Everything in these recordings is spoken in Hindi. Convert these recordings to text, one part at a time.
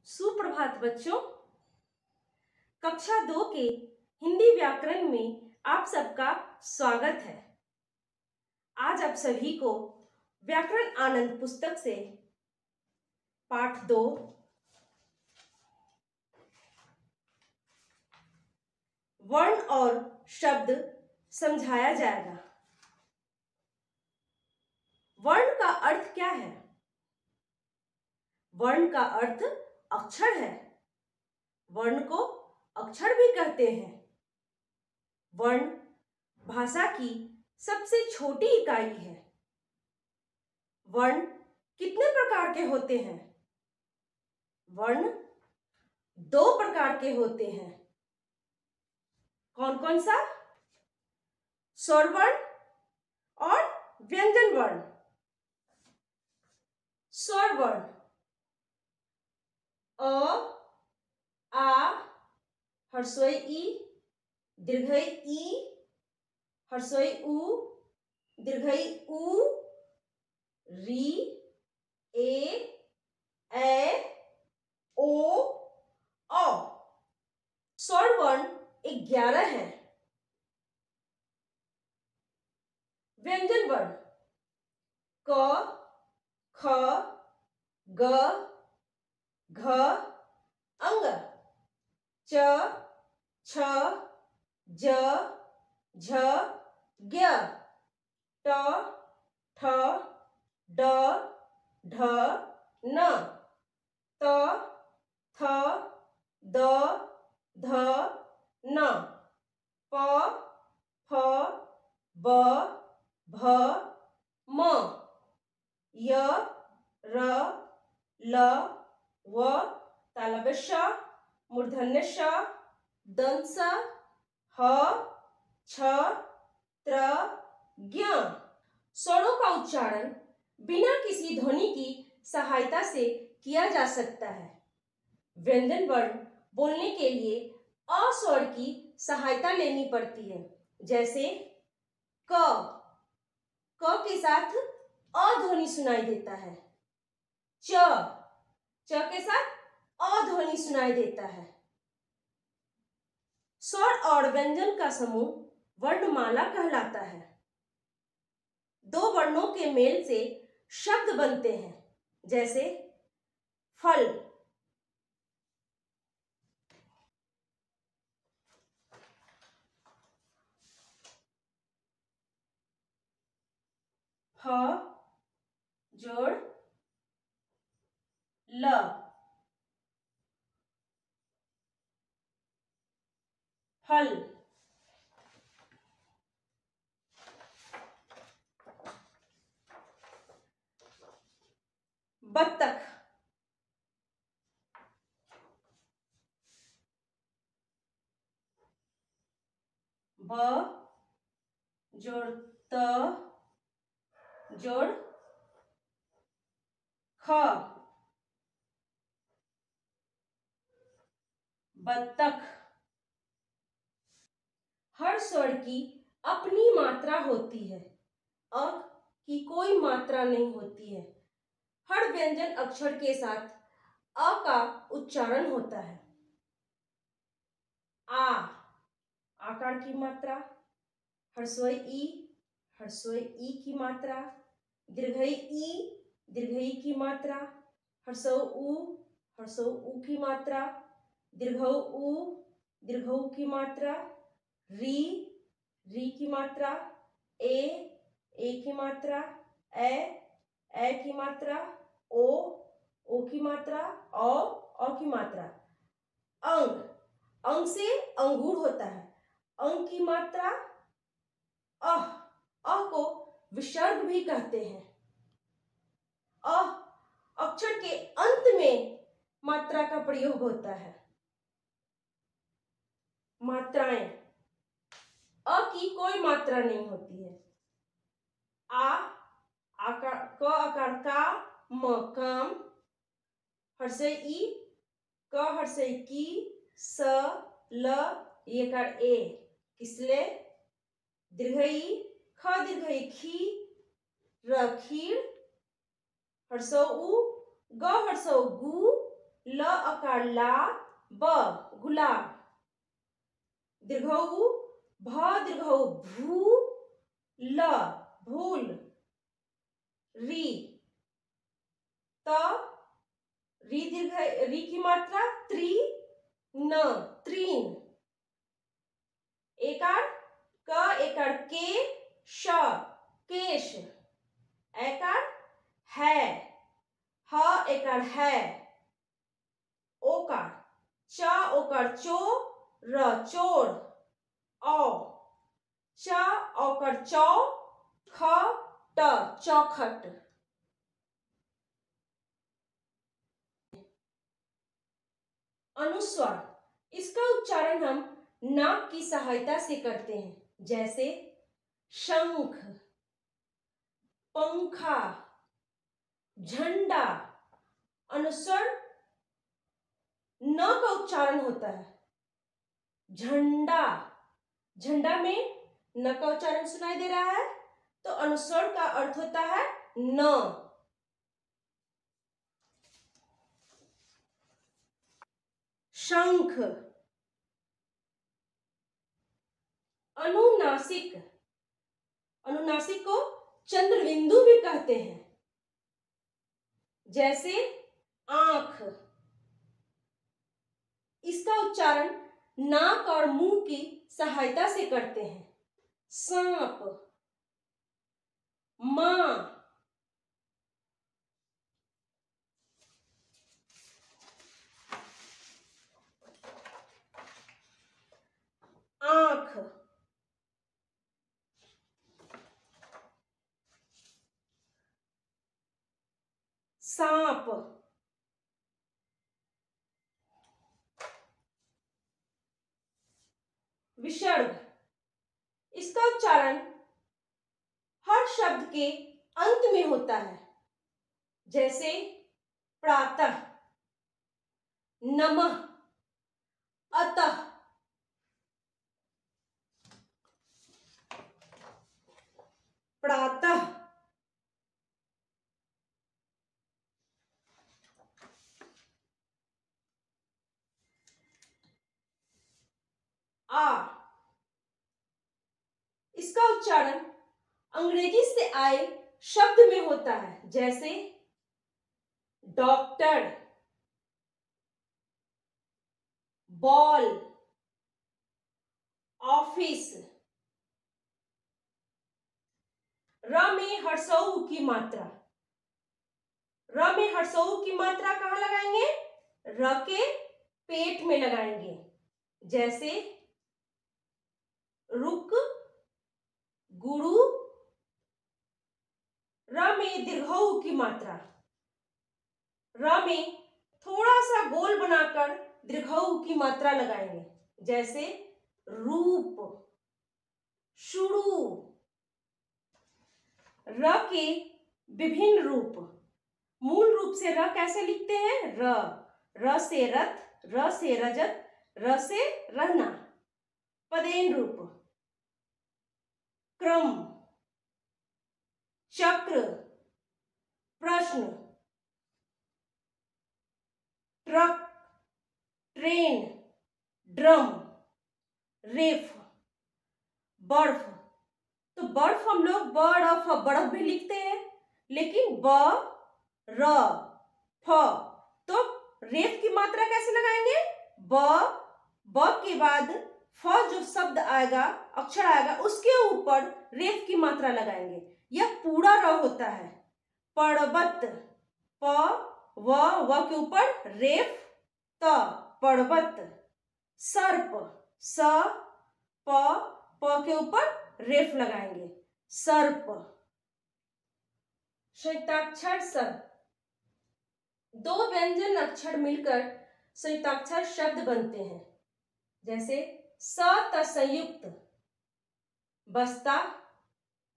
सुप्रभात बच्चों। कक्षा 2 के हिंदी व्याकरण में आप सबका स्वागत है। आज आप सभी को व्याकरण आनंद पुस्तक से पाठ 2 वर्ण और शब्द समझाया जाएगा। वर्ण का अर्थ क्या है? वर्ण का अर्थ अक्षर है। वर्ण को अक्षर भी कहते हैं। वर्ण भाषा की सबसे छोटी इकाई है। वर्ण कितने प्रकार के होते हैं? वर्ण 2 प्रकार के होते हैं। कौन कौन सा? स्वर वर्ण और व्यंजन वर्ण। स्वर वर्ण अ, आ, हर्षोई ई, दीर्घई ई, हर्षोई उ, दीर्घई उ, री, ए, ओ, औ। स्वर वर्ण 11 है। व्यंजन वर्ण क, ख, ग, घ, अंग, च, छ, ज, झ, ज्ञ, ट, ठ, ड, ढ, न, त, थ, द, ध, न, प, फ, ब, भ, म, य, र, ल, व, तालव्य श, मूर्धन्य ष, दंत स, ह, छ, त्र, ज्ञ। स्वरों का उच्चारण बिना किसी ध्वनि की सहायता से किया जा सकता है। व्यंजन वर्ण बोलने के लिए अ स्वर की सहायता लेनी पड़ती है। जैसे क के साथ अ ध्वनि सुनाई देता है। च के साथ अ ध्वनि सुनाई देता है। स्वर और व्यंजन का समूह वर्णमाला कहलाता है। 2 वर्णों के मेल से शब्द बनते हैं। जैसे फल, ह जोड़ ल, फल। बत्तख, ब जोड़ त जोड़ ख, बत्तख। हर स्वर की अपनी मात्रा होती है। अ की कोई मात्रा नहीं होती है। हर व्यंजन अक्षर के साथ अ का उच्चारण होता है। आ आकार की मात्रा, हर्षोई ई की मात्रा, दीर्घई ई, दीर्घई की मात्रा, हर्षौ उ की मात्रा, दीर्घौ उ, दीर्घौ की मात्रा, री की मात्रा, ए की मात्रा, ए की मात्रा, ओ की मात्रा, औ की मात्रा। अंग से अंगूर होता है। अंग की मात्रा अ को विसर्ग भी कहते हैं। अक्षर के अंत में मात्रा का प्रयोग होता है। मात्राएं अ की कोई मात्रा नहीं होती है। आकार क आकार का, म काम, हर्षई ई, क हर्षई की, स ल यकार ए किसले, दीर्घई ख दीर्घई खी, र खीर, हर्षौ उ, ग हर्षौ गु, ल अकार ला, ब गुलाब। दीर्घ उ, भ दीर्घ उ, भू, ल भूल। री, त री दीर्घ, री की मात्रा त्रि, न त्रीन। एकार, क एकार के, श केश। एकार है, ह एकार है। ओकार, च ओकार चो, र चोर। औ, च औकार चौ, ख ट चौखट। अनुस्वार, इसका उच्चारण हम नाक की सहायता से करते हैं, जैसे शंख, पंखा, झंडा। अनुस्वर न का उच्चारण होता है। झंडा, झंडा में न का उच्चारण सुनाई दे रहा है, तो अनुस्वर का अर्थ होता है न। शंख, अनुनासिक, अनुनासिक को चंद्रबिंदु भी कहते हैं, जैसे आंख। इसका उच्चारण नाक और मुंह की सहायता से करते हैं। सांप, मां, आंख, सांप। विसर्ग, इसका उच्चारण हर शब्द के अंत में होता है, जैसे प्रातः, नमः, अतः। प्रातः, आ, इसका उच्चारण अंग्रेजी से आए शब्द में होता है, जैसे डॉक्टर, बॉल, ऑफिस। र में हर्षऊ की मात्रा, र में हर्षऊ की मात्रा कहां लगाएंगे? र के पेट में लगाएंगे, जैसे रुक, गुरु। र में दीर्घऊ की मात्रा, र में थोड़ा सा गोल बनाकर दीर्घऊ की मात्रा लगाएंगे, जैसे रूप, शुरू। र के विभिन्न रूप, मूल रूप से र कैसे लिखते हैं? र से रथ, र से रजत, र से रहना। पदेन रूप, क्रम, चक्र, प्रश्न, ट्रक, ट्रेन, ड्रम, रेफ, बर्फ। तो बर्फ हम लोग बर्फ भी लिखते हैं, लेकिन ब र फ। तो रेफ की मात्रा कैसे लगाएंगे? ब के बाद फ जो शब्द आएगा, अक्षर आएगा, उसके ऊपर रेफ की मात्रा लगाएंगे। यह पूरा र होता है। पर्वत, प व के ऊपर रेफ त, पर्वत। सर्प, स प के ऊपर रेफ लगाएंगे, सर्प। संयुक्ताक्षर शब्द, दो व्यंजन अक्षर मिलकर संयुक्ताक्षर शब्द बनते हैं, जैसे स त संयुक्त, बस्ता,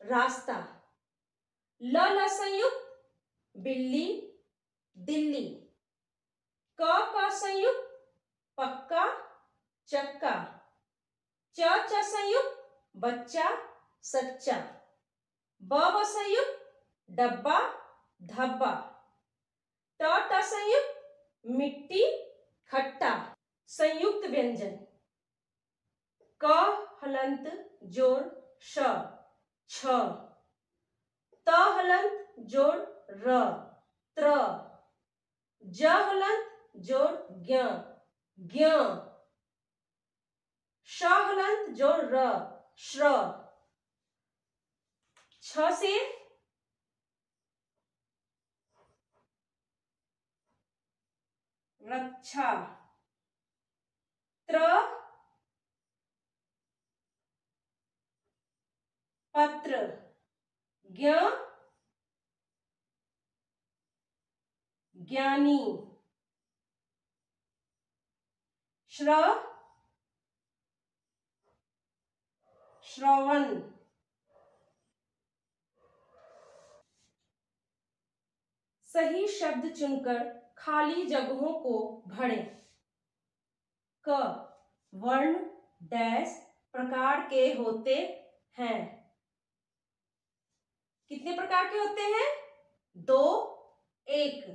रास्ता। ल संयुक्त, बिल्ली, दिल्ली। क संयुक्त, पक्का, चक्का। च संयुक्त, बच्चा, सच्चा। ब संयुक्त, डब्बा, धब्बा। ट संयुक्त, मिट्टी, खट्टा। संयुक्त व्यंजन क हलंत जोड़ श, छ। त हलंत जोड़ र, त्र। ज हलंत जोड़ ज्ञ, ज्ञ। श हलंत जोड़ र, श्र। छ से रक्षा। त्र पत्र। ज्ञ ज्ञानी। श्र श्रवण। सही शब्द चुनकर खाली जगहों को भरें। क वर्ण डैश प्रकार के होते हैं। कितने प्रकार के होते हैं? 2, 1।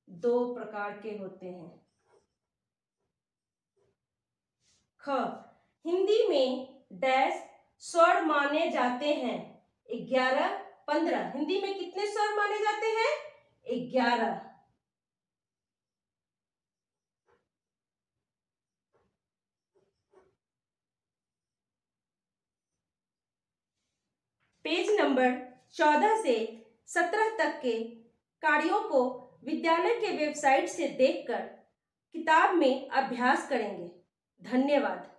दो प्रकार के होते हैं। ख हिंदी में डैश स्वर माने जाते हैं 11, 15। हिंदी में कितने स्वर माने जाते हैं? 11। पेज नंबर 14 से 17 तक के कार्यों को विद्यालय के वेबसाइट से देखकर किताब में अभ्यास करेंगे। धन्यवाद।